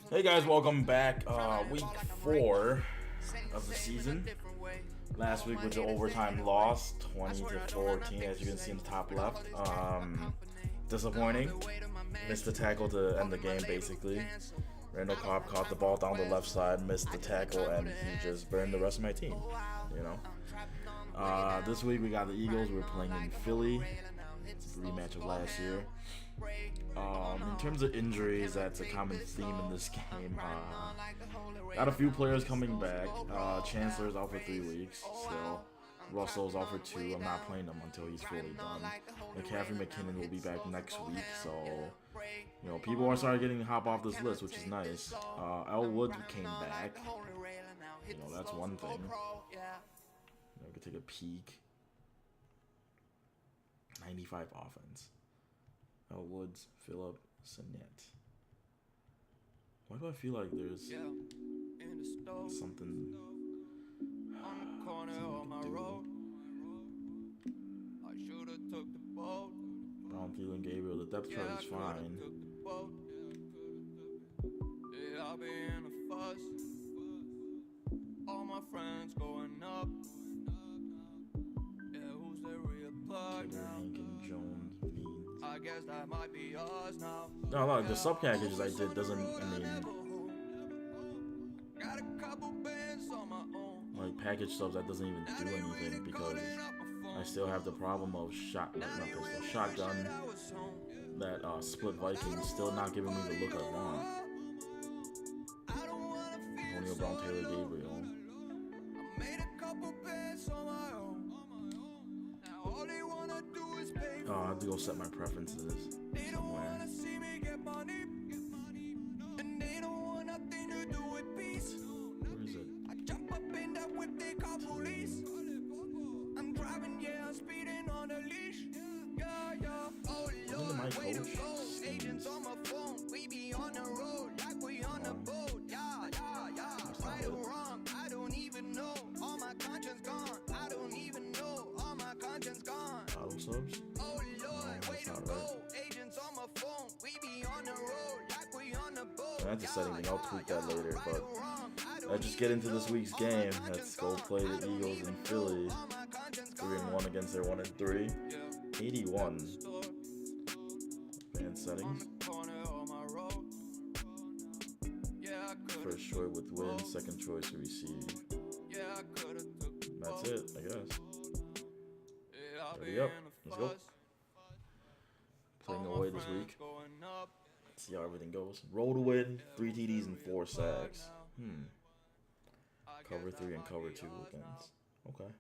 Hey guys, welcome back. Week 4 of the season. Last week was an overtime loss, 20-14, as you can see in the top left. Disappointing. Missed the tackle to end the game, basically. Randall Cobb caught the ball down the left side, missed the tackle, and he just burned the rest of my team. You know. This week we got the Eagles. We're playing in Philly. It's a rematch of last year. In terms of injuries, that's a common theme in this game. Got a few players coming back. Chancellor's out for 3 weeks still. Russell's out for 2. I'm not playing him until he's fully done. McCaffrey, McKinnon will be back next week, so you know people are starting getting hop off this list, which is nice. Elwood came back. You know that's one thing. We can take a peek. 95 offense. Woods, Phillip, Sinet. Why do I feel like there's something on the corner of my road? I should have took the boat. Brown, Thielen, Gabriel. The depth chart is fine. Yeah, I'll be in a fuss. All my friends going up. Yeah, who's the real plug now? Hankin, Jones, I guess that might be us now. No, the sub packages I did doesn't, I mean, got a couple bands on my own. like package subs that doesn't even do anything because I still have the problem of shotgun, that split Vikings still not giving me the look I want. Antonio Brown, Taylor, Gabriel. I made a couple bands on my own. All they wanna do is pay. I have to go set my preferences They don't somewhere. wanna see me get money, and they don't want nothing to do with peace. Where is it? I jump up in that whip, they call police. I'm driving, yeah, I'm speeding on the leash. Yeah, yeah. Oh Wasn't my Lord, way to coach? go. Agents on my phone, we be on the road like we on the boat. Yeah, yeah, yeah. Right or wrong, I don't even know. All my conscience gone. I don't even know. All my conscience gone. Auto subs? Oh Lord, way to not go. right. Agents on my phone, we be on the road like we on the boat. That's a setting thing. I'll tweak that later, but let's just get into this week's game. Let's go play the Eagles in Philly. 3-1 against their 1-3. 81. Advanced settings. First choice with win, second choice to receive. That's it, I guess. Ready up. Let's go. Playing away this week. See how everything goes. Roll to win, 3 TDs and 4 sacks. Cover 3 and cover 2 against. Okay.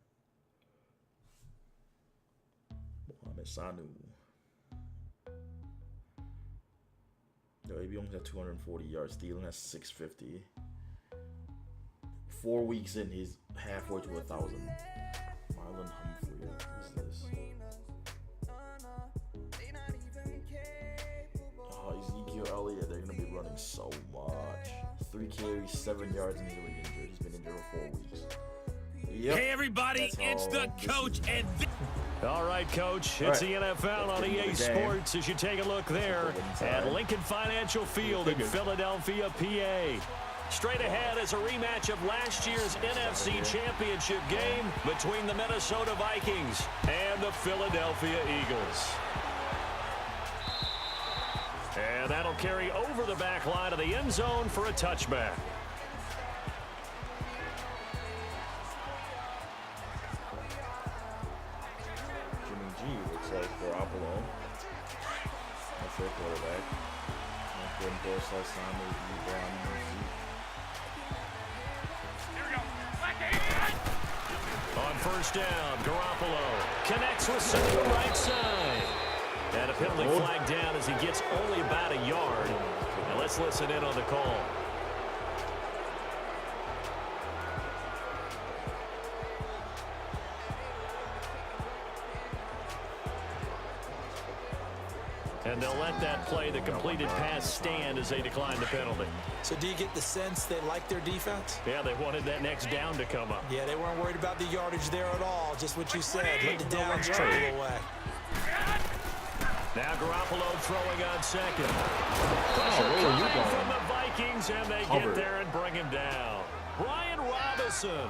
Mohamed Sanu. Yo, AB only has 240 yards. Thielen has 650. 4 weeks in, he's halfway to 1,000. Marlon Humphrey. Who's this? Ezekiel Elliott, they're going to be running so much. 3 carries, 7 yards, and he's already injured. He's been injured for 4 weeks. Yep. Hey everybody, it's the coach and all right, Coach, it's the NFL on EA Sports as you take a look there at Lincoln Financial Field in Philadelphia, PA. Straight ahead is a rematch of last year's NFC Championship game between the Minnesota Vikings and the Philadelphia Eagles. And that'll carry over the back line of the end zone for a touchback. Looks like Garoppolo. That's their quarterback. On first down, Garoppolo connects with some to the right side. And a penalty flag down as he gets only about a yard. Now let's listen in on the call. And they'll let that play, the completed pass, stand as they decline the penalty. So do you get the sense they like their defense? Yeah, they wanted that next down to come up. Yeah, they weren't worried about the yardage there at all. Just what you said. Let the downs trail away. Now Garoppolo throwing on second. Pressure coming from the Vikings. Falcons, and they get there and bring him down. Brian Robinson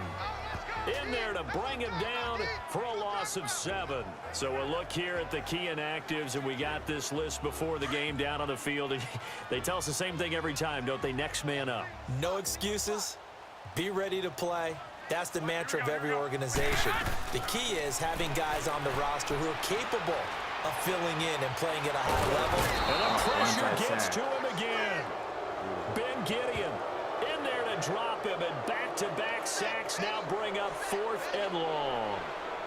in there to bring him down for a loss of 7. So we'll look here at the key inactives, and we got this list before the game down on the field. They tell us the same thing every time, don't they? Next man up. No excuses. Be ready to play. That's the mantra of every organization. The key is having guys on the roster who are capable of filling in and playing at a high level. And the pressure gets to him again. Ben Gideon in there to drop him, and back-to-back sacks now bring up 4th and long.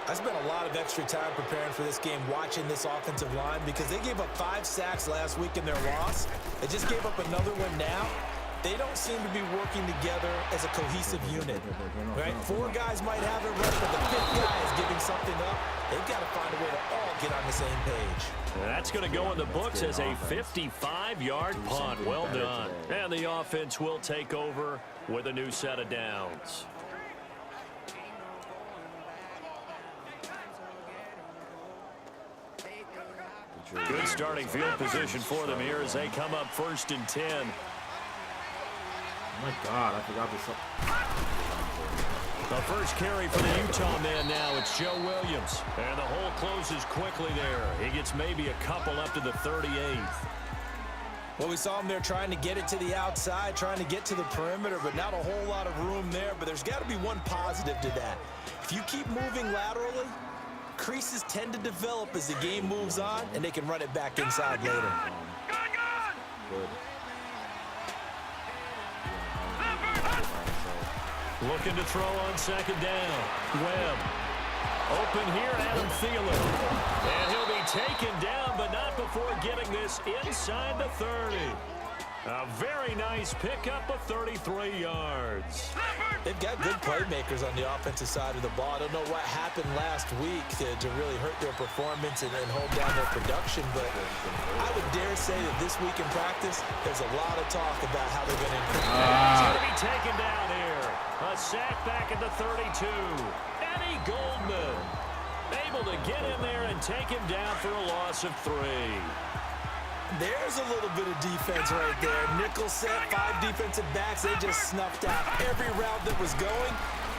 I spent a lot of extra time preparing for this game, watching this offensive line, because they gave up 5 sacks last week in their loss. They just gave up another one now. They don't seem to be working together as a cohesive unit. Right? 4 guys might have it right, but the 5th guy is giving something up. They've got to find a way to all get on the same page. And that's going to go in the books as a 55-yard punt. Well done. And the offense will take over with a new set of downs. Good starting field position for them here as they come up 1st and 10. Oh my God, I forgot this. The first carry for the Utah man now. It's Joe Williams. And the hole closes quickly there. He gets maybe a couple up to the 38th. Well, we saw him there trying to get it to the outside, trying to get to the perimeter, but not a whole lot of room there. But there's got to be one positive to that. If you keep moving laterally, creases tend to develop as the game moves on, and they can run it back inside later. Good. Looking to throw on 2nd down. Webb. Open here, Adam Thielen. And he'll be taken down, but not before getting this inside the 30. A very nice pickup of 33 yards. They've got good playmakers on the offensive side of the ball. I don't know what happened last week to really hurt their performance and hold down their production, but I would dare say that this week in practice, there's a lot of talk about how they're going to improve. He's going to be taken down here. A sack back at the 32. Eddie Goldman able to get in there and take him down for a loss of 3. There's a little bit of defense right there. Nickel set, 5 defensive backs. They just snuffed out every route that was going.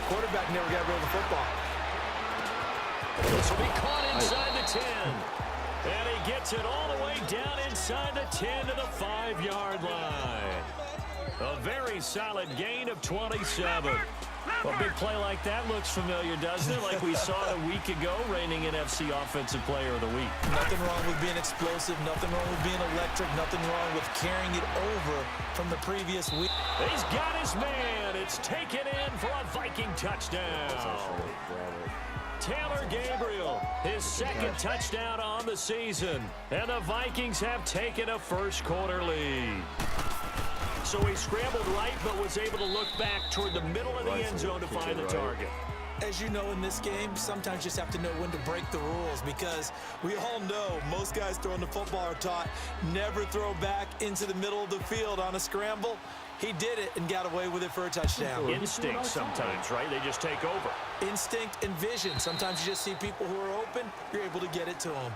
Quarterback never got rid of the football. This will be caught inside the 10. And he gets it all the way down inside the 10 to the 5-yard line. A very solid gain of 27. A big play like that looks familiar, doesn't it? Like we saw it a week ago, reigning NFC Offensive Player of the Week. Nothing wrong with being explosive. Nothing wrong with being electric. Nothing wrong with carrying it over from the previous week. He's got his man. It's taken in for a Viking touchdown. Taylor Gabriel, his 2nd touchdown on the season. And the Vikings have taken a first-quarter lead. So he scrambled right, but was able to look back toward the middle of the end zone to find the target. As you know in this game, sometimes you just have to know when to break the rules, because we all know most guys throwing the football are taught never throw back into the middle of the field on a scramble. He did it and got away with it for a touchdown. Instinct sometimes, right? They just take over. Instinct and vision. Sometimes you just see people who are open, you're able to get it to them.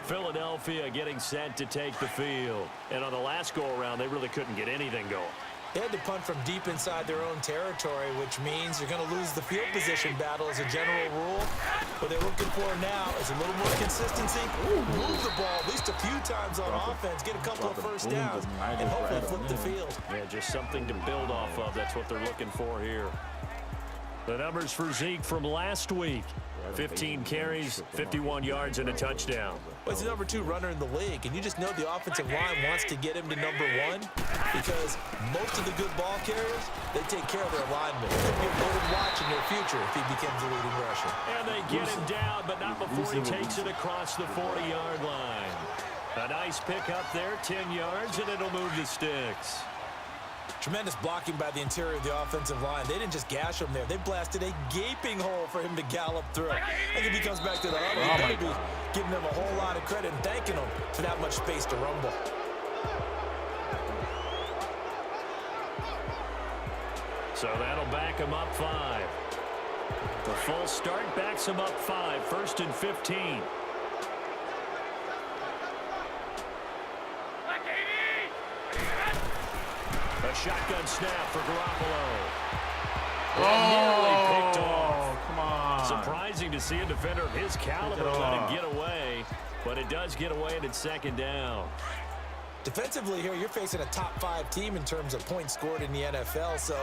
Philadelphia getting set to take the field. And on the last go-around, they really couldn't get anything going. They had to punt from deep inside their own territory, which means you're going to lose the field position battle as a general rule. What they're looking for now is a little more consistency. Move the ball at least a few times on offense, get a couple of first downs, and hopefully flip the field. Yeah, just something to build off of. That's what they're looking for here. The numbers for Zeke from last week. 15 carries, 51 yards, and a touchdown. Well, he's the #2 runner in the league, and you just know the offensive line wants to get him to #1 because most of the good ball carriers, they take care of their linemen. It could be a voted watch in their future if he becomes the leading rusher. And they get him down, but not before he takes it across the 40-yard line. A nice pick up there, 10 yards, and it'll move the sticks. Tremendous blocking by the interior of the offensive line. They didn't just gash him there. They blasted a gaping hole for him to gallop through. I think if he comes back to the huddle, he better be giving them a whole lot of credit and thanking them for that much space to rumble. So that'll back him up 5. The full start backs him up 5, 1st and 15. A shotgun snap for Garoppolo. Oh, Nearly picked off. come on. Surprising to see a defender of his caliber let him get away, but it does get away and it's second down. Defensively here, you're facing a top 5 team in terms of points scored in the NFL, so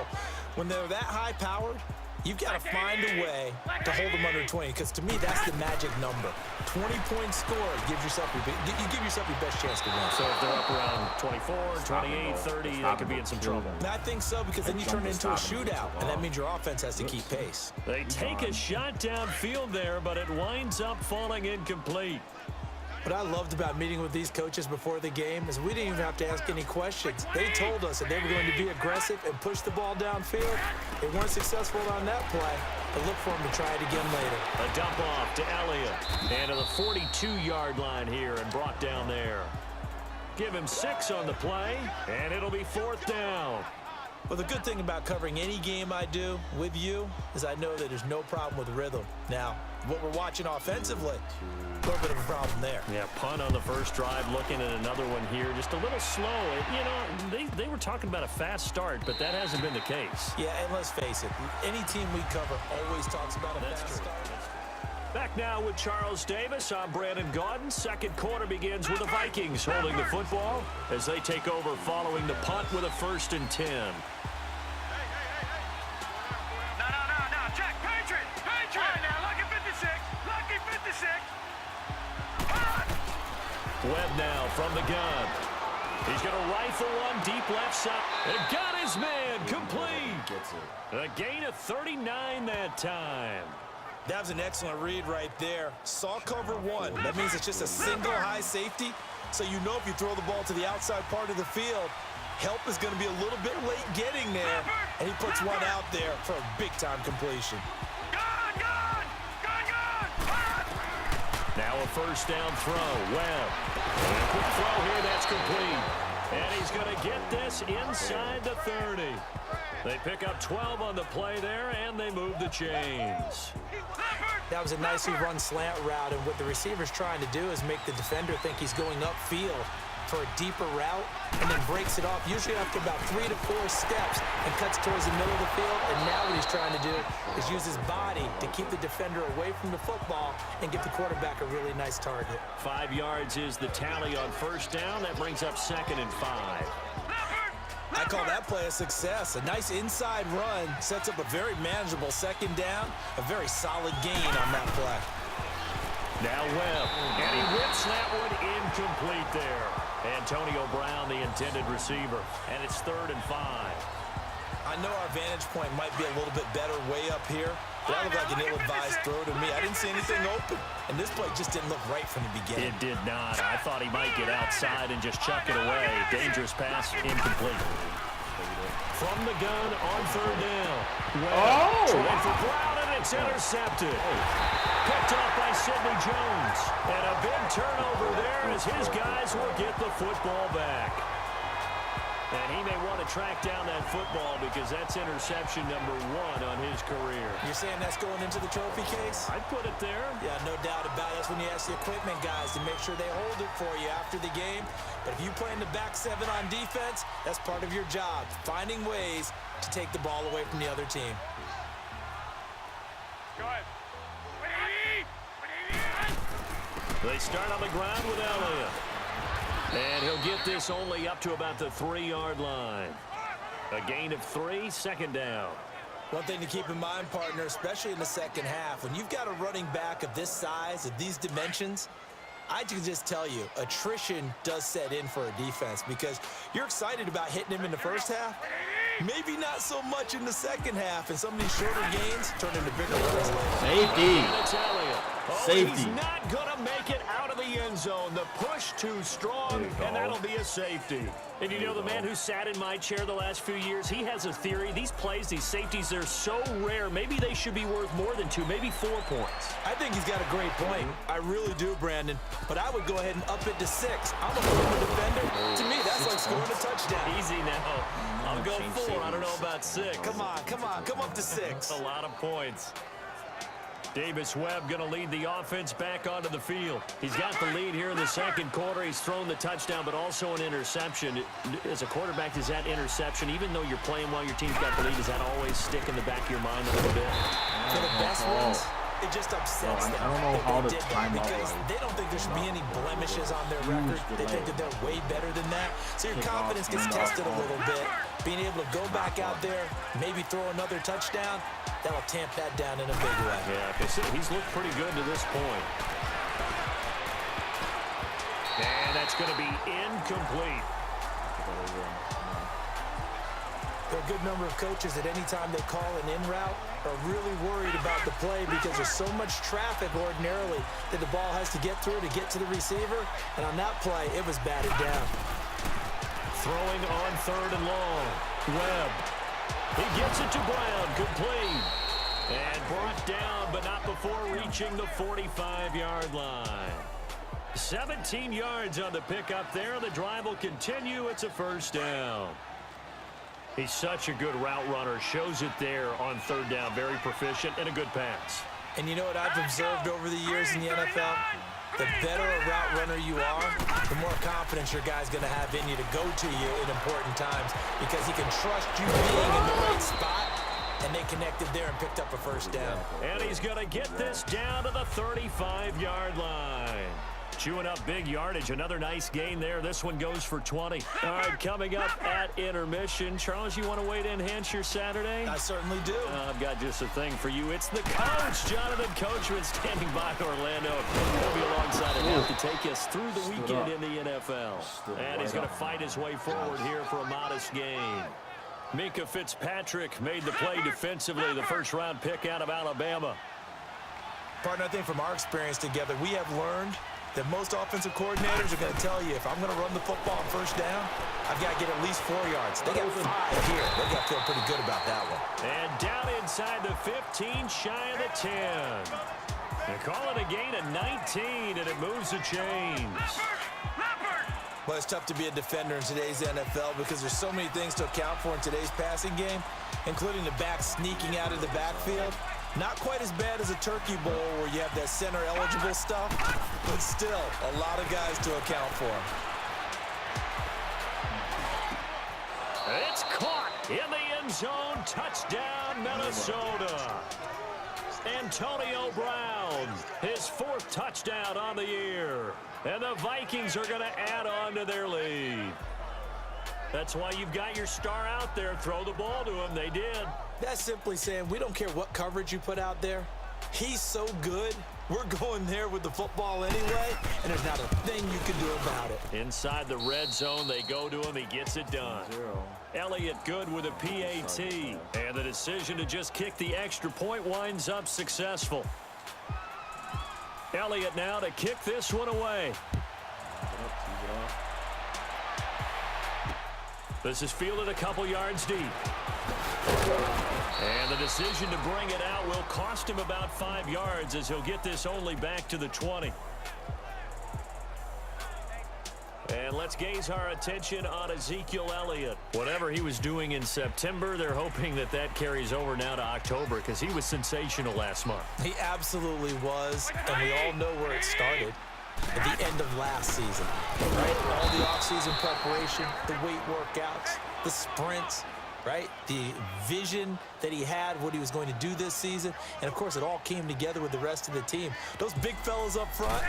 when they're that high-powered, you've got to find a way to hold them under 20, because to me, that's the magic number. 20 points scored gives yourself you give yourself your best chance to win. So if they're up around 24, 28, 30, they could be in some trouble. I think so, because then you turn it into a shootout, and that means your offense has to keep pace. They take a shot downfield there, but it winds up falling incomplete. What I loved about meeting with these coaches before the game is we didn't even have to ask any questions. They told us that they were going to be aggressive and push the ball downfield. They weren't successful on that play, but look for them to try it again later. A dump off to Elliott. And to the 42-yard line here and brought down there. Give him 6 on the play, and it'll be 4th down. Well, the good thing about covering any game I do with you is I know that there's no problem with rhythm. Now, what we're watching offensively, a little bit of a problem there. Yeah, punt on the first drive, looking at another one here. Just a little slow. You know, they were talking about a fast start, but that hasn't been the case. Yeah, and let's face it, any team we cover always talks about a fast start. Back now with Charles Davis. I'm Brandon Gaudin. Second quarter begins with the Vikings holding the football as they take over following the punt with a 1st and 10. Webb now from the gun. He's going to rifle one deep left side. And got his man complete. Gets it. A gain of 39 that time. That was an excellent read right there. Saw cover 1. That means it's just a single high safety. So you know if you throw the ball to the outside part of the field, help is going to be a little bit late getting there. And he puts one out there for a big-time completion. Now a 1st down throw. Webb. And a quick throw here. That's complete. And he's going to get this inside the 30. They pick up 12 on the play there, and they move the chains. That was a nicely run slant route, and what the receiver's trying to do is make the defender think he's going upfield for a deeper route, and then breaks it off, usually after about 3 to 4 steps, and cuts towards the middle of the field. And now what he's trying to do is use his body to keep the defender away from the football and get the quarterback a really nice target. 5 yards is the tally on 1st down. That brings up 2nd and 5. I call that play a success. A nice inside run sets up a very manageable 2nd down. A very solid gain on that play. Now Webb, and he whips that one incomplete there. Antonio Brown, the intended receiver, and it's 3rd and 5. I know our vantage point might be a little bit better way up here, but that looked like an ill-advised throw to me. I didn't see anything open, and this play just didn't look right from the beginning. It did not. I thought he might get outside and just chuck it away. Dangerous pass, incomplete. From the gun on 3rd down. Trying for Brown, and it's intercepted. Picked off by Sidney Jones. And a big turnover there as his guys will get the football back. And he may want to track down that football because that's interception number 1 on his career. You're saying that's going into the trophy case? I'd put it there. Yeah, no doubt about it. That's when you ask the equipment guys to make sure they hold it for you after the game. But if you play in the back 7 on defense, that's part of your job, finding ways to take the ball away from the other team. Go ahead. They start on the ground with Elliott. And he'll get this only up to about the 3-yard line. A gain of 3, 2nd down. One thing to keep in mind, partner, especially in the second half, when you've got a running back of this size, of these dimensions, I can just tell you, attrition does set in for a defense because you're excited about hitting him in the first half. Maybe not so much in the second half, and some of these shorter gains turn into bigger runs later. Safety. He's not going to make it out of the end zone. The push too strong, and that'll be a safety. And you know, the man who sat in my chair the last few years, he has a theory. These plays, these safeties, they're so rare. Maybe they should be worth more than 2, maybe 4 points. I think he's got a great point. I really do, Brandon. But I would go ahead and up it to 6. I'm a former defender. To me, that's like scoring a touchdown. Easy now. I'll go 4. I don't know about 6. Come on, come up to 6. A lot of points. Davis-Webb going to lead the offense back onto the field. He's got the lead here in the second quarter. He's thrown the touchdown, but also an interception. As a quarterback, does that interception, even though you're playing while your team's got the lead, does that always stick in the back of your mind a little bit? For the best ones, it just upsets them. I don't know how to time out because they don't think there should be any blemishes on their record. They think that they're way better than that. So your confidence gets tested a little bit. Being able to go back out there, maybe throw another touchdown, that'll tamp that down in a big way. Yeah, because he's looked pretty good to this point. And that's going to be incomplete. There are a good number of coaches that any time they call an in route are really worried about the play because there's so much traffic ordinarily that the ball has to get through to get to the receiver. And on that play, it was batted down. Throwing on 3rd and long. Webb. He gets it to Brown. Complete. And brought down, but not before reaching the 45-yard line. 17 yards on the pickup there. The drive will continue. It's a first down. He's such a good route runner. Shows it there on 3rd down. Very proficient and a good pass. And you know what I've observed over the years in the NFL? The better a route runner you are, the more confidence your guy's going to have in you to go to you in important times because he can trust you being in the right spot, and they connected there and picked up a first down. And he's going to get this down to the 35-yard line. Chewing up big yardage. Another nice gain there. This one goes for 20. All right, coming up at intermission. Charles, you want to wait to enhance your Saturday? I certainly do. I've got just a thing for you. It's the coach, Jonathan Coachman, standing by Orlando. He'll be alongside him now to take us through the weekend in the NFL. And he's going to fight his way forward here for a modest gain. Minkah Fitzpatrick made the play defensively, the first-round pick out of Alabama. Partner, I think from our experience together, we have learned that most offensive coordinators are going to tell you, if I'm going to run the football on first down, I've got to get at least 4 yards. They got 5 here. They got to feel pretty good about that one. And down inside the 15, shy of the 10. They call it a gain of 19, and it moves the chains. Well, it's tough to be a defender in today's NFL because there's so many things to account for in today's passing game, including the back sneaking out of the backfield. Not quite as bad as a turkey bowl where you have that center-eligible stuff, but still a lot of guys to account for. It's caught in the end zone. Touchdown, Minnesota. Antonio Brown, his 4th touchdown on the year. And the Vikings are going to add on to their lead. That's why you've got your star out there. Throw the ball to him. They did. That's simply saying we don't care what coverage you put out there. He's so good. We're going there with the football anyway, and there's not a thing you can do about it. Inside the red zone, they go to him. He gets it done. Elliott good with a PAT. And the decision to just kick the extra point winds up successful. Elliott now to kick this one away. This is fielded a couple yards deep. And the decision to bring it out will cost him about 5 yards as he'll get this only back to the 20. And let's gaze our attention on Ezekiel Elliott. Whatever he was doing in September, they're hoping that that carries over now to October because he was sensational last month. He absolutely was, and we all know where it started. At the end of last season, right? All the offseason preparation, the weight workouts, the sprints, right? The vision that he had, what he was going to do this season. And, of course, it all came together with the rest of the team. Those big fellas up front,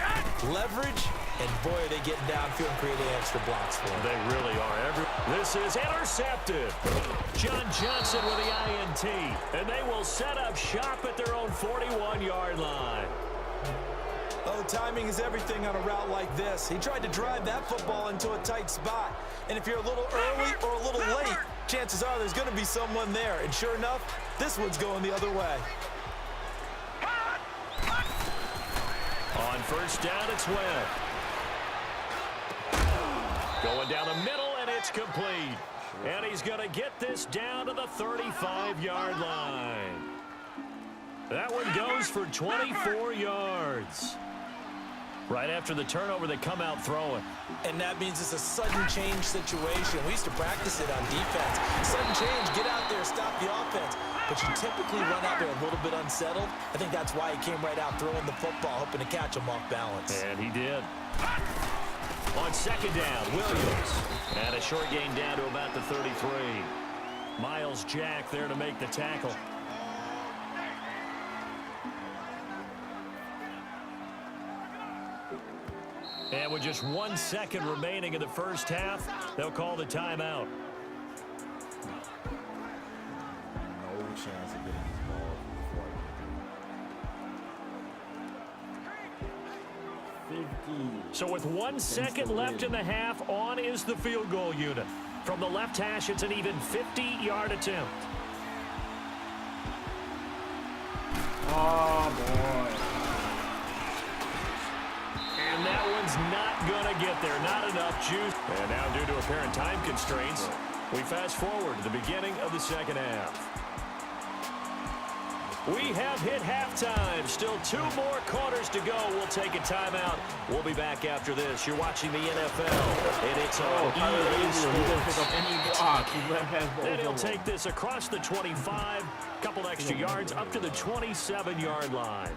leverage, and, boy, are they getting downfield and creating extra blocks for him. They really are. This is intercepted. John Johnson with the INT. And they will set up shop at their own 41-yard line. Oh, timing is everything on a route like this. He tried to drive that football into a tight spot. And if you're a little early or a little late, chances are there's going to be someone there. And sure enough, this one's going the other way. On first down, it's Webb. Going down the middle, and it's complete. And he's going to get this down to the 35-yard line. That one goes for 24 yards. Right after the turnover, they come out throwing. And that means it's a sudden change situation. We used to practice it on defense. Sudden change, get out there, stop the offense. But you typically run out there a little bit unsettled. I think that's why he came right out throwing the football, hoping to catch him off balance. And he did. On second down, Williams. And a short gain down to about the 33. Miles Jack there to make the tackle. And with just 1 second remaining in the first half, they'll call the timeout. No chance of getting this ball before 50. So with 1 second left in the half, on is the field goal unit. From the left hash, it's an even 50-yard attempt. Oh, boy. And that one's not going to get there. Not enough juice. And now, due to apparent time constraints, we fast forward to the beginning of the second half. We have hit halftime. Still 2 more quarters to go. We'll take a timeout. We'll be back after this. You're watching the NFL, and it's on EA Sports. Then he'll take this across the 25, couple extra yards, up to the 27-yard line.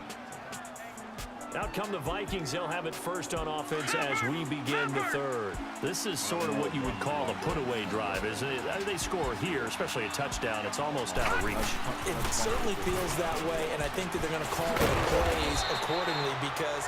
Out come the Vikings. They'll have it first on offense as we begin the third. This is sort of what you would call a put-away drive, isn't it? They score here, especially a touchdown. It's almost out of reach. It certainly feels that way, and I think that they're going to call the plays accordingly because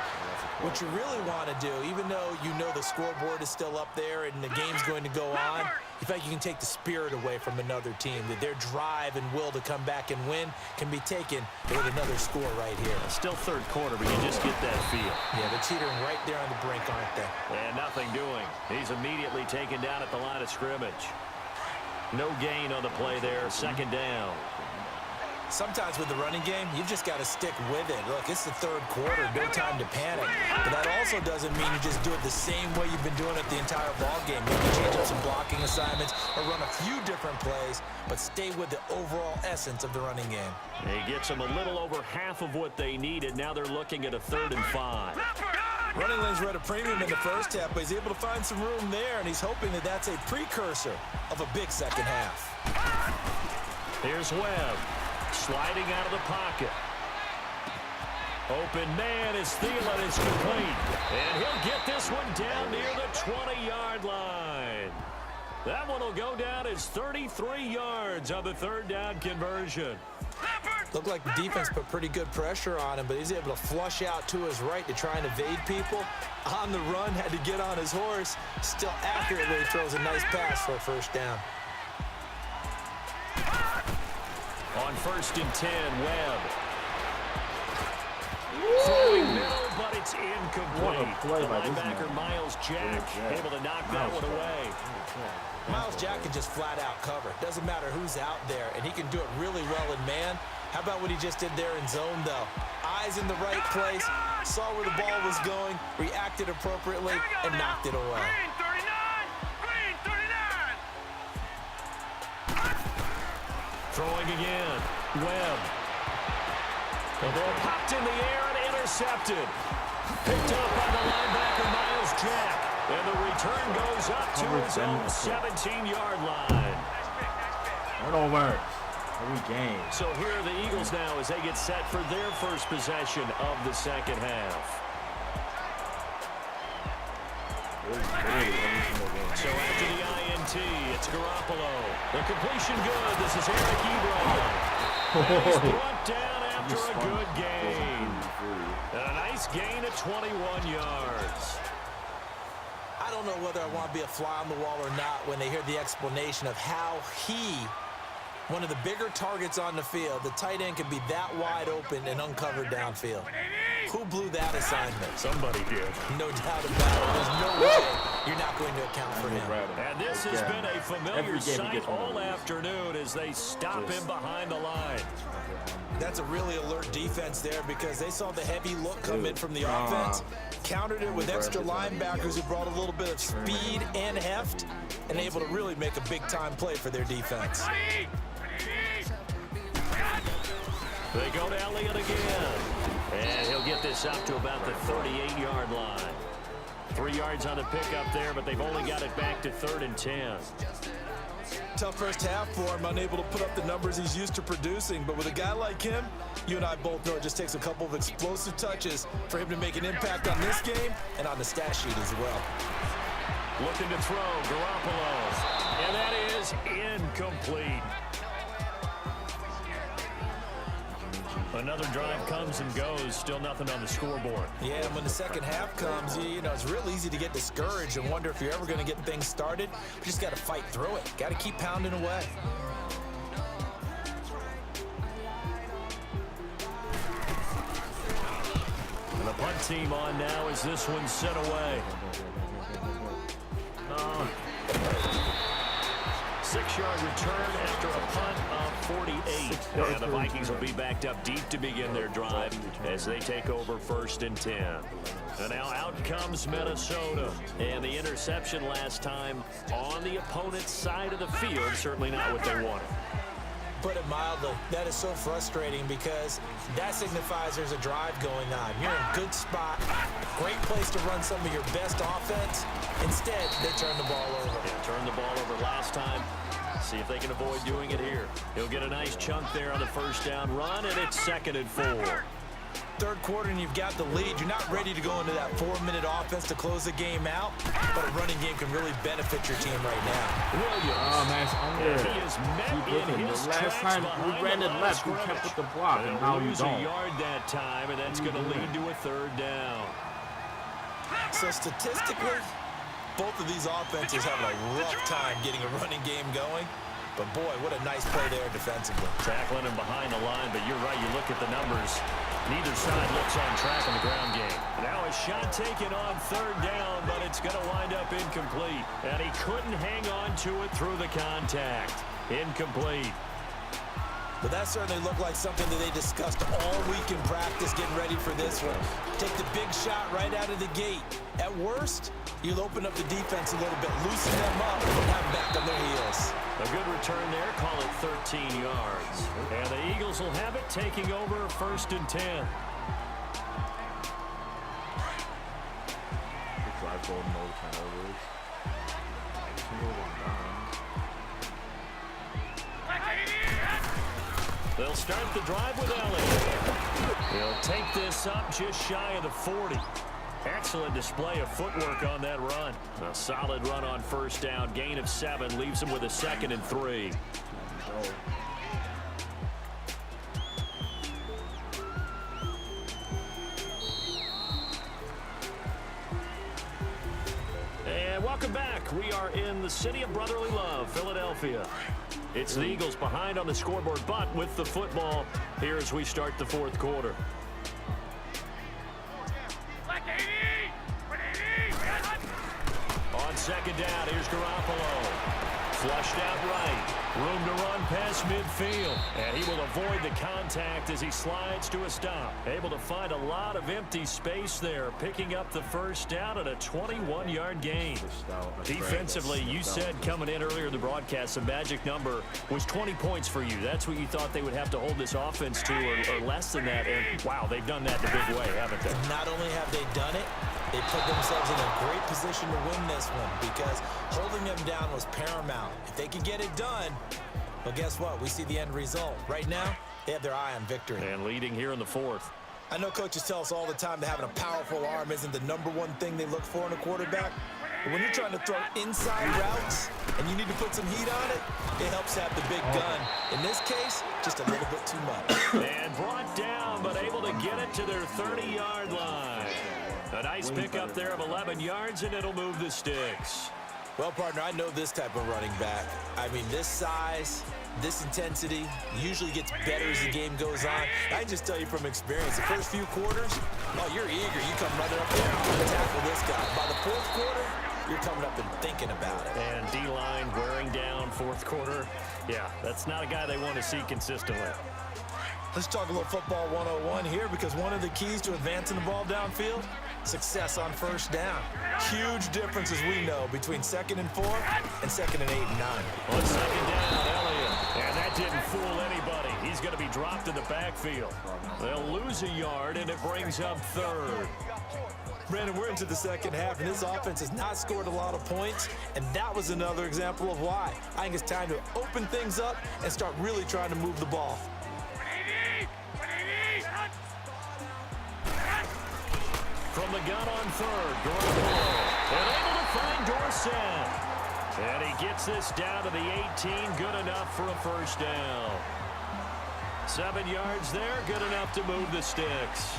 what you really want to do, even though you know the scoreboard is still up there and the game's going to go on, you feel like you can take the spirit away from another team, that their drive and will to come back and win can be taken with another score right here. Still third quarter, but you just get that feel. Yeah, they're teetering right there on the brink, aren't they? And nothing doing. He's immediately taken down at the line of scrimmage. No gain on the play there, second down. Sometimes with the running game, you've just got to stick with it. Look, it's the third quarter, no time to panic. But that also doesn't mean you just do it the same way you've been doing it the entire ball game. Maybe change up some blocking assignments or run a few different plays, but stay with the overall essence of the running game. He gets them a little over half of what they needed. Now they're looking at a 3rd and 5. Running lanes were at a premium in the first half, but he's able to find some room there, and he's hoping that that's a precursor of a big second half. Here's Webb. Sliding out of the pocket. Open man is Thielen. It's complete. And he'll get this one down near the 20-yard line. That one will go down as 33 yards on the 3rd down conversion. Looked like the defense put pretty good pressure on him, but he's able to flush out to his right to try and evade people. On the run, had to get on his horse. Still accurately throws a nice pass for a first down. On 1st and 10, Webb. Throwing middle, but it's incomplete. The linebacker, Miles Jack, able to knock that one away. Miles Jack can just flat out cover. Doesn't matter who's out there, and he can do it really well in man. How about what he just did there in zone, though? Eyes in the right place, saw where the ball was going, reacted appropriately, and knocked it away. Throwing again, Webb. The ball popped in the air and intercepted. Picked up by the linebacker, Miles Jack. And the return goes up to his own 17-yard line. Turnover. Every game. So here are the Eagles now as they get set for their first possession of the second half. So after the INT, it's Garoppolo. The completion good. This is Eric Ebron. He's brought down after a good gain. And a nice gain of 21 yards. I don't know whether I want to be a fly on the wall or not when they hear the explanation of how he, one of the bigger targets on the field, the tight end can be that wide open and uncovered downfield. Who blew that assignment? Somebody did. No doubt about it. There's no way you're not going to account for him. And this has been a familiar sight all afternoon as they stop him behind the line. That's a really alert defense there because they saw the heavy look come in from the offense, countered it with extra linebackers who brought a little bit of speed and heft, and able to really make a big-time play for their defense. They go to Elliott again. And he'll get this up to about the 38-yard line. 3 yards on the pickup there, but they've only got it back to 3rd and 10. Tough first half for him, unable to put up the numbers he's used to producing. But with a guy like him, you and I both know it just takes a couple of explosive touches for him to make an impact on this game and on the stat sheet as well. Looking to throw, Garoppolo. And that is incomplete. Another drive comes and goes, still nothing on the scoreboard. Yeah, and when the second half comes, you know, it's real easy to get discouraged and wonder if you're ever going to get things started. You just got to fight through it. Got to keep pounding away. And the punt team on now as this one's sent away. 6-yard return after a punt of 48. And the Vikings will be backed up deep to begin their drive as they take over 1st and 10. And now out comes Minnesota. And the interception last time on the opponent's side of the field, certainly not what they wanted. Put it mildly, that is so frustrating because that signifies there's a drive going on. You're in a good spot, great place to run some of your best offense. Instead, they turn the ball over. Yeah, turned the ball over last time. See if they can avoid doing it here. He'll get a nice chunk there on the first down run, and it's 2nd and 4. Third quarter and you've got the lead. You're not ready to go into that 4-minute offense to close the game out, but a running game can really benefit your team right now. Williams. Oh, man, it's under. He is met in his the last time we ran it left, we kept with the block, and now you lose don't. a yard that time, and that's going to lead to a 3rd down. So statistically, both of these offenses having a rough time getting a running game going. But, boy, what a nice play there defensively. Tackling him behind the line, but you're right. You look at the numbers. Neither side looks on track in the ground game. Now a shot taken on 3rd down, but it's going to wind up incomplete. And he couldn't hang on to it through the contact. Incomplete. But that certainly looked like something that they discussed all week in practice getting ready for this one. Take the big shot right out of the gate. At worst, you'll open up the defense a little bit, loosen them up, and have them back on their heels. A good return there, call it 13 yards. And the Eagles will have it, taking over 1st and 10. Drive goal, no turnovers. They'll start the drive with Elliott. He'll take this up just shy of the 40. Excellent display of footwork on that run. A solid run on 1st down. Gain of 7 leaves him with a 2nd and 3. And welcome back. We are in the city of brotherly love, Philadelphia. It's the Eagles behind on the scoreboard, but with the football here as we start the 4th quarter. On 2nd down, here's Garoppolo. Flushed out right. Room to run past midfield. And he will avoid the contact as he slides to a stop. Able to find a lot of empty space there, picking up the 1st down at a 21-yard gain. Defensively, you said coming in earlier in the broadcast, the magic number was 20 points for you. That's what you thought they would have to hold this offense to, or less than that. And, wow, they've done that in a big way, haven't they? Not only have they done it, they put themselves in a great position to win this one because holding them down was paramount. If they could get it done, well, guess what? We see the end result. Right now, they have their eye on victory. And leading here in the 4th. I know coaches tell us all the time that having a powerful arm isn't the #1 thing they look for in a quarterback. But when you're trying to throw inside routes and you need to put some heat on it, it helps have the big gun. In this case, just a little bit too much. And brought down, but able to get it to their 30-yard line. A nice pickup there of 11 yards, and it'll move the sticks. Well, partner, I know this type of running back. I mean, this size, this intensity usually gets better as the game goes on. I can just tell you from experience, the first few quarters, oh, you're eager. You come running up there and tackle this guy. By the 4th quarter, you're coming up and thinking about it. And D-line wearing down 4th quarter. Yeah, that's not a guy they want to see consistently. Let's talk a little football 101 here because one of the keys to advancing the ball downfield success on first down. Huge difference, as we know, between 2nd and 4 and 2nd and 8 and 9. On second down, Elliott. And that didn't fool anybody. He's going to be dropped in the backfield. They'll lose a yard, and it brings up 3rd. Brandon, we're into the second half, and this offense has not scored a lot of points, and that was another example of why. I think it's time to open things up and start really trying to move the ball. From the gun on 3rd, Garoppolo. And able to find Dorsett. And he gets this down to the 18, good enough for a first down. 7 yards there, good enough to move the sticks.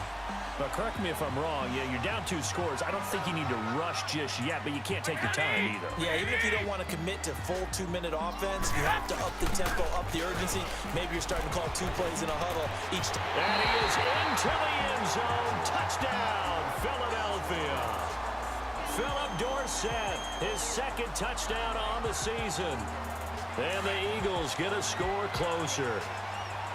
But correct me if I'm wrong, yeah, you're down 2 scores. I don't think you need to rush just yet, but you can't take your time either. Yeah, even if you don't want to commit to full 2-minute offense, you have to up the tempo, up the urgency. Maybe you're starting to call 2 plays in a huddle each time. And he is into the end zone. Touchdown, Philadelphia. Philip Dorsett, his 2nd touchdown on the season. And the Eagles get a score closer.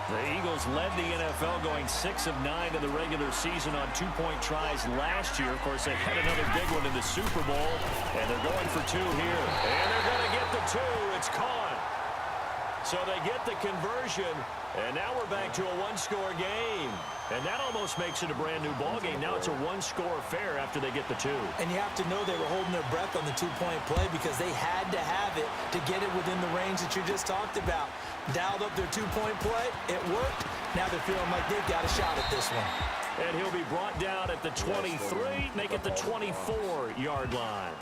The Eagles led the NFL going 6 of 9 in the regular season on 2-point tries last year. Of course, they had another big one in the Super Bowl, and they're going for 2 here. And they're going to get the 2. It's caught. So they get the conversion, and now we're back to a 1-score game. And that almost makes it a brand-new ball game. Now it's a 1-score affair after they get the 2. And you have to know they were holding their breath on the 2-point play because they had to have it to get it within the range that you just talked about. Dialed up their 2-point play. It worked. Now they're feeling like they've got a shot at this one. And he'll be brought down at the 23, make it the 24-yard line.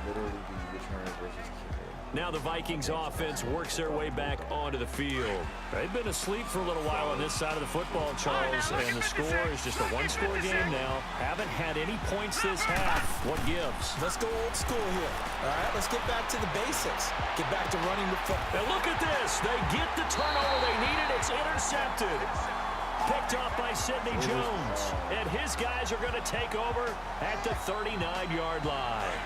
Literally the returner versus kicker. Now the Vikings offense works their way back onto the field. They've been asleep for a little while on this side of the football, Charles, and the score is just a 1-score game now. Haven't had any points this half. What gives? Let's go old school here. All right, let's get back to the basics. Get back to running the football. And look at this. They get the turnover they needed. It's intercepted. Picked off by Sidney Jones. And his guys are going to take over at the 39-yard line.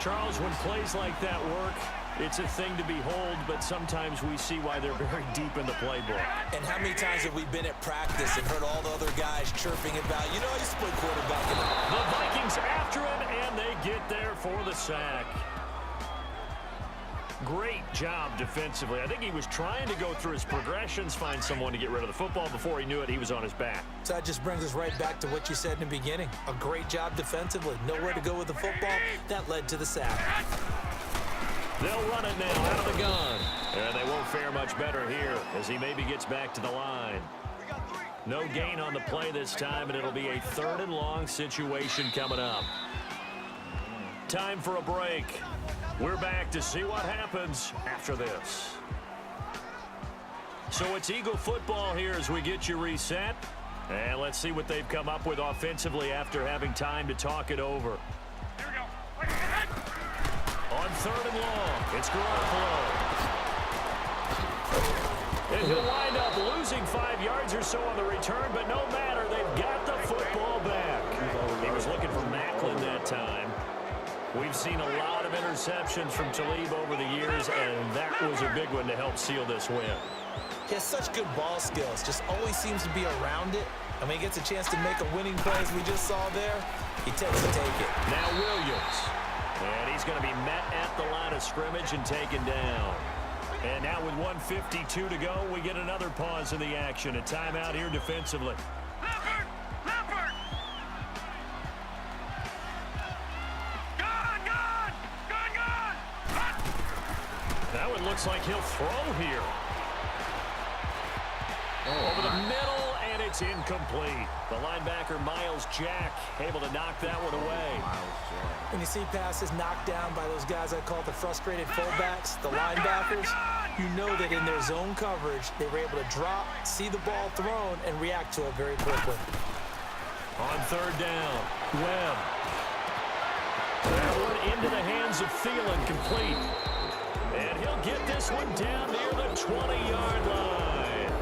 Charles, when plays like that work, it's a thing to behold, but sometimes we see why they're very deep in the playbook. And how many times have we been at practice and heard all the other guys chirping about, you know, I used to play quarterback. The Vikings after him, and they get there for the sack. Great job defensively. I think he was trying to go through his progressions, find someone to get rid of the football. Before he knew it, he was on his back. So that just brings us right back to what you said in the beginning. A great job defensively. Nowhere to go with the football. That led to the sack. They'll run it now out of the gun. And they won't fare much better here as he maybe gets back to the line. No gain on the play this time, and it'll be a 3rd and long situation coming up. Time for a break. We're back to see what happens after this. So it's Eagle football here as we get you reset. And let's see what they've come up with offensively after having time to talk it over. Here we go. On 3rd and long, it's Garoppolo. And he'll wind up losing 5 yards or so on the return, but no matter, they've got the football back. He was looking for Macklin that time. We've seen a lot of interceptions from Talib over the years, and that was a big one to help seal this win. He has such good ball skills, just always seems to be around it. And when he gets a chance to make a winning play, as we just saw there, he tends to take it. Now Williams, and he's going to be met at the line of scrimmage and taken down. And now with 1:52 to go, we get another pause in the action. A timeout here defensively. Now it looks like he'll throw here. Over the middle, and it's incomplete. The linebacker, Miles Jack, able to knock that one away. When you see passes knocked down by those guys I call the frustrated fullbacks, the linebackers, you know that in their zone coverage, they were able to drop, see the ball thrown, and react to it very quickly. On 3rd down, Webb. That one into the hands of Thielen, complete. And he'll get this one down near the 20-yard line.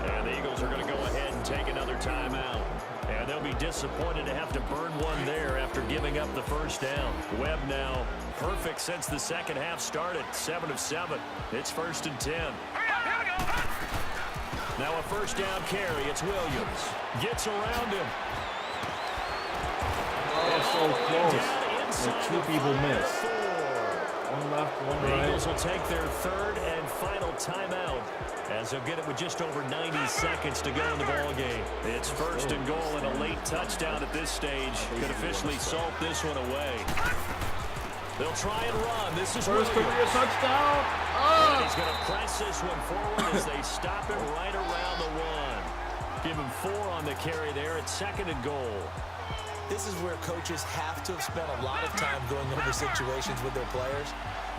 And the Eagles are going to go ahead and take another timeout. And they'll be disappointed to have to burn one there after giving up the first down. Webb now perfect since the second half started, 7 of 7. It's 1st and 10. Now a first down carry. It's Williams. Gets around him. So close. Like 2 people missed. One left, one The right. Eagles will take their third and final timeout as they'll get it with just over 90 seconds to go in the ball game. It's first and goal, and a late touchdown at this stage could officially salt this one away. They'll try and run. This is First career touchdown. And he's going to press this one forward as they stop it right around the 1. Give him 4 on the carry there at second and goal. This is where coaches have to have spent a lot of time going over situations with their players,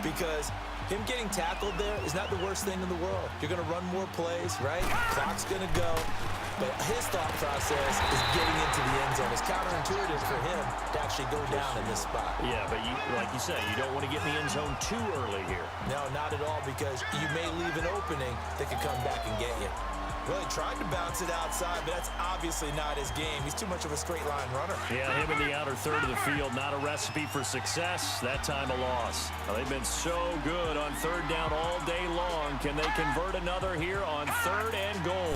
because him getting tackled there is not the worst thing in the world. You're going to run more plays, right? Clock's going to go. But his thought process is getting into the end zone. It's counterintuitive for him to actually go down in this spot. Yeah, but like you said, you don't want to get in the end zone too early here. No, not at all, because you may leave an opening that could come back and get you. Well, he tried to bounce it outside, but that's obviously not his game. He's too much of a straight-line runner. Yeah, him in the outer third of the field, not a recipe for success. That time a loss. Well, they've been so good on third down all day long. Can they convert another here on third and goal?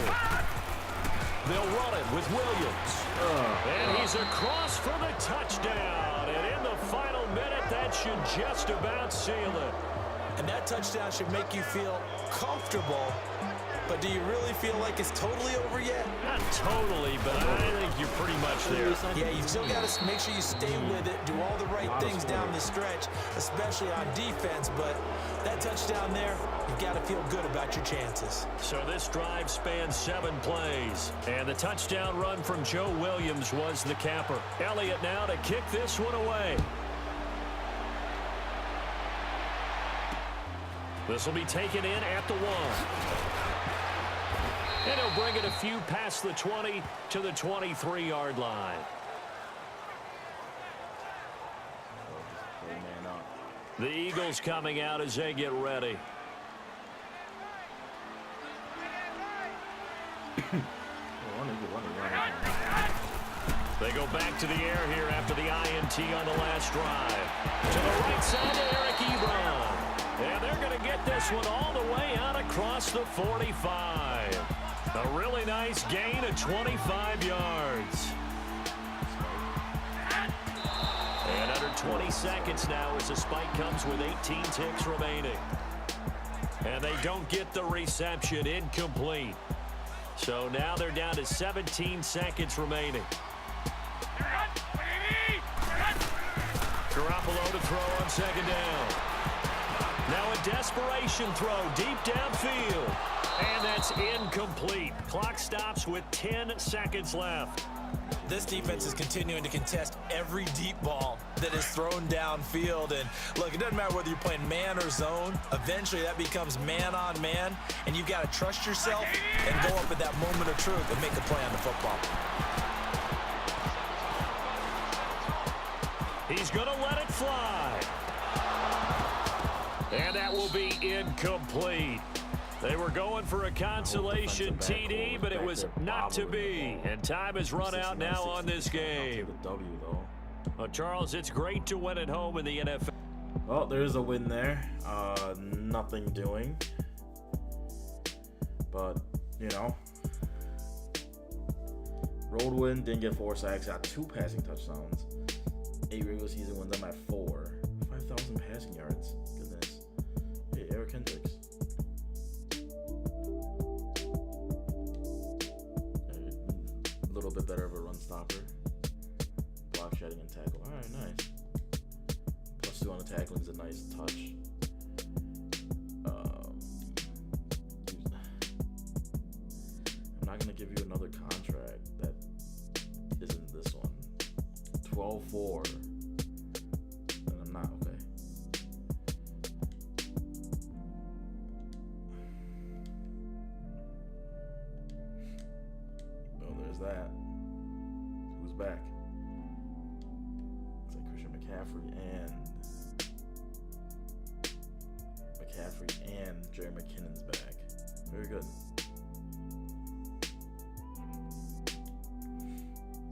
They'll run it with Williams. And he's across for the touchdown. And in the final minute, that should just about seal it. And that touchdown should make you feel comfortable. But do you really feel like it's totally over yet? Not totally, but I think you're pretty much there. Yeah, you still got to make sure you stay with it, do all the right things down the stretch, especially on defense. But that touchdown there, you've got to feel good about your chances. So this drive spans 7 plays. And the touchdown run from Joe Williams was the capper. Elliott now to kick this one away. This will be taken in at the 1. And he'll bring it a few past the 20 to the 23-yard line. The Eagles coming out as they get ready. They go back to the air here after the INT on the last drive. To the right side to Eric Ebron. And they're going to get this one all the way out across the 45. A really nice gain of 25 yards. And under 20 seconds now as the spike comes with 18 ticks remaining. And they don't get the reception, incomplete. So now they're down to 17 seconds remaining. Garoppolo to throw on second down. Now a desperation throw deep downfield. And that's incomplete. Clock stops with 10 seconds left. This defense is continuing to contest every deep ball that is thrown downfield. And look, it doesn't matter whether you're playing man or zone. Eventually that becomes man on man. And you've got to trust yourself and go up at that moment of truth and make a play on the football. He's going to let it fly. And that will be incomplete. They were going for a consolation TD, but it was not to be. And time has run out now on this game. Well, Charles, it's great to win at home in the NFL. Well, there's a win there. Nothing doing. But, you know. Road win, didn't get 4 sacks, got 2 passing touchdowns. 8 regular season wins, I'm at 4. 5,000 passing yards. Goodness. Hey, Eric Hendricks. A little bit better of a run stopper. Block, shedding, and tackle. Alright, nice. +2 on the tackling is a nice touch. I'm not going to give you another contract that isn't this one. 12-4. And I'm not, okay. Oh, there's that. Who's back? It's like Christian McCaffrey and Jerry McKinnon's back. Very good.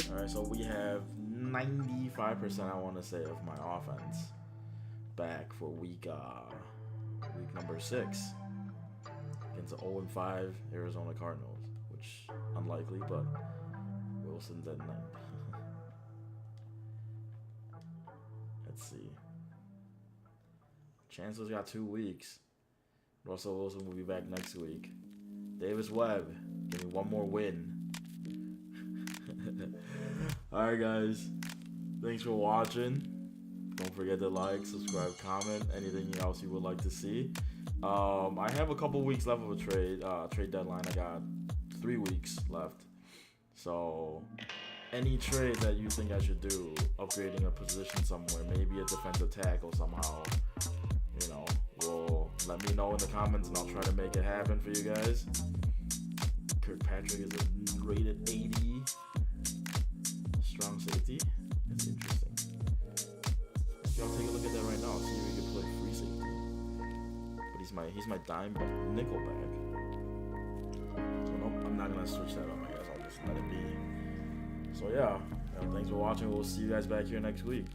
Alright, so we have 95%, I want to say, of my offense back for week number 6 against the 0-5 Arizona Cardinals, which unlikely, but Wilson's at 9. Let's see. Chancellor's got 2 weeks. Russell Wilson will be back next week. Davis Webb, give me 1 more win. Alright, guys. Thanks for watching. Don't forget to like, subscribe, comment, anything else you would like to see. I have a couple weeks left of a trade deadline. I got 3 weeks left. So, any trade that you think I should do, upgrading a position somewhere, maybe a defensive tackle somehow, you know, well, let me know in the comments and I'll try to make it happen for you guys. Kirkpatrick is rated 80. Strong safety. That's interesting. Y'all take a look at that right now. See if we can play free safety. But he's my dime nickel back. So nope, I'm not gonna switch that up. I guess I'll just let it be. So yeah, thanks for watching. We'll see you guys back here next week.